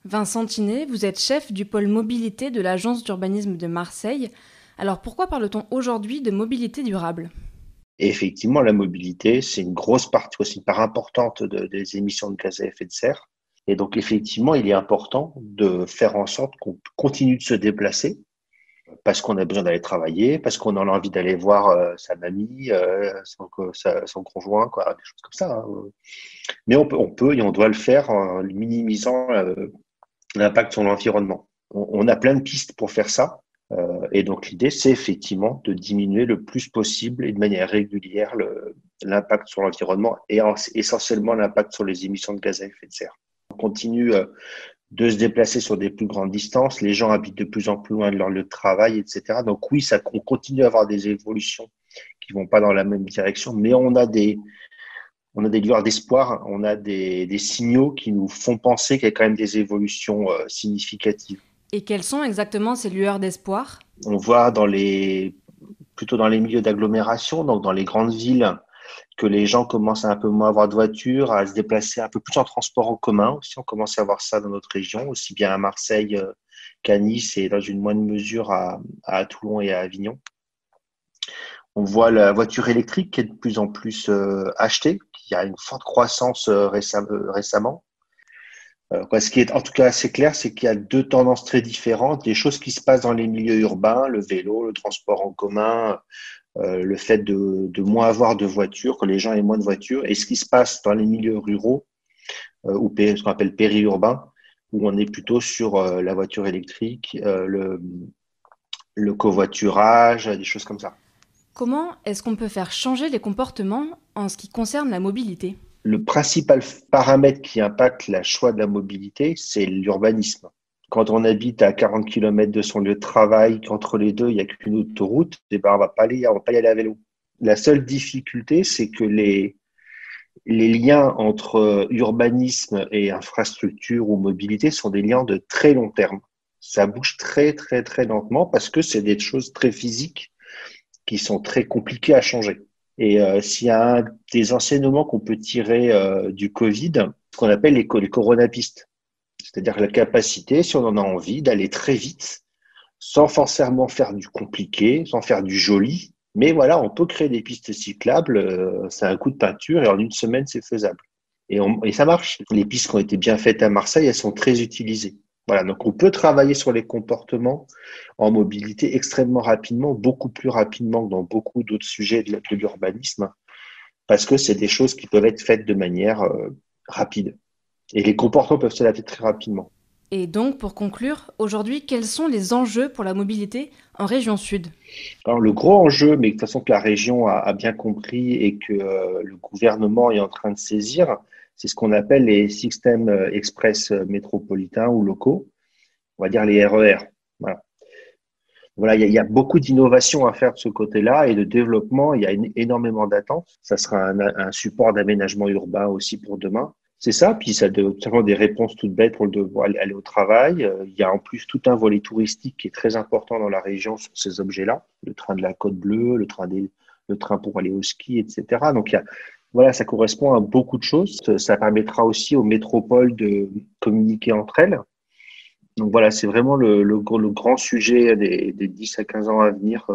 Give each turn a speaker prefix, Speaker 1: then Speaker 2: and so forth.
Speaker 1: Vincent Tinet, vous êtes chef du pôle mobilité de l'Agence d'urbanisme de Marseille. Alors pourquoi parle-t-on aujourd'hui de mobilité durable?
Speaker 2: Et effectivement, la mobilité, c'est une grosse partie aussi, une part importante des émissions de gaz à effet de serre. Et donc, effectivement, il est important de faire en sorte qu'on continue de se déplacer parce qu'on a besoin d'aller travailler, parce qu'on a envie d'aller voir sa mamie, son conjoint, quoi, des choses comme ça, hein. Mais on peut et on doit le faire en minimisant l'impact sur l'environnement. On a plein de pistes pour faire ça. Et donc, l'idée, c'est effectivement de diminuer le plus possible et de manière régulière l'impact sur l'environnement et essentiellement l'impact sur les émissions de gaz à effet de serre. On continue de se déplacer sur des plus grandes distances. Les gens habitent de plus en plus loin de leur lieu de travail, etc. Donc oui, on continue à avoir des évolutions qui vont pas dans la même direction, mais on a des lueurs d'espoir, on a des signaux qui nous font penser qu'il y a quand même des évolutions significatives.
Speaker 1: Et quelles sont exactement ces lueurs d'espoir?
Speaker 2: On voit plutôt dans les milieux d'agglomération, donc dans les grandes villes, que les gens commencent à un peu moins avoir de voiture, à se déplacer un peu plus en transport en commun aussi. On commence à voir ça dans notre région, aussi bien à Marseille qu'à Nice et dans une moindre mesure à Toulon et à Avignon. On voit la voiture électrique qui est de plus en plus achetée, qui a une forte croissance récemment. Ce qui est en tout cas assez clair, c'est qu'il y a deux tendances très différentes. Les choses qui se passent dans les milieux urbains, le vélo, le transport en commun, le fait de moins avoir de voitures, que les gens aient moins de voitures, et ce qui se passe dans les milieux ruraux, ou ce qu'on appelle périurbains, où on est plutôt sur la voiture électrique, le covoiturage, des choses comme ça.
Speaker 1: Comment est-ce qu'on peut faire changer les comportements en ce qui concerne la mobilité?
Speaker 2: Le principal paramètre qui impacte le choix de la mobilité, c'est l'urbanisme. Quand on habite à 40 km de son lieu de travail, qu'entre les deux, il n'y a qu'une autoroute, eh ben, on va pas y aller à vélo. La seule difficulté, c'est que les liens entre urbanisme et infrastructure ou mobilité sont des liens de très long terme. Ça bouge très, très, très lentement parce que c'est des choses très physiques qui sont très compliquées à changer. Et s'il y a un des enseignements qu'on peut tirer du Covid, ce qu'on appelle les coronapistes, c'est-à-dire la capacité, si on en a envie, d'aller très vite, sans forcément faire du compliqué, sans faire du joli. Mais voilà, on peut créer des pistes cyclables, c'est un coup de peinture et en une semaine, c'est faisable. Et ça marche. Les pistes qui ont été bien faites à Marseille, elles sont très utilisées. Voilà, donc on peut travailler sur les comportements en mobilité extrêmement rapidement, beaucoup plus rapidement que dans beaucoup d'autres sujets de l'urbanisme, parce que c'est des choses qui peuvent être faites de manière rapide. Et les comportements peuvent s'adapter très rapidement.
Speaker 1: Et donc, pour conclure, aujourd'hui, quels sont les enjeux pour la mobilité en région sud?
Speaker 2: Alors, le gros enjeu, mais de toute façon que la région a bien compris et que le gouvernement est en train de saisir, c'est ce qu'on appelle les systèmes express métropolitains ou locaux, on va dire les RER. Voilà. Voilà, il y a beaucoup d'innovation à faire de ce côté-là et de développement. Il y a énormément d'attentes. Ça sera un support d'aménagement urbain aussi pour demain. C'est ça, puis ça donne notamment des réponses toutes bêtes pour le devoir aller au travail. Il y a en plus tout un volet touristique qui est très important dans la région sur ces objets-là. Le train de la Côte Bleue, le train pour aller au ski, etc. Donc, voilà, ça correspond à beaucoup de choses. Ça permettra aussi aux métropoles de communiquer entre elles. Donc voilà, c'est vraiment le grand sujet des 10 à 15 ans à venir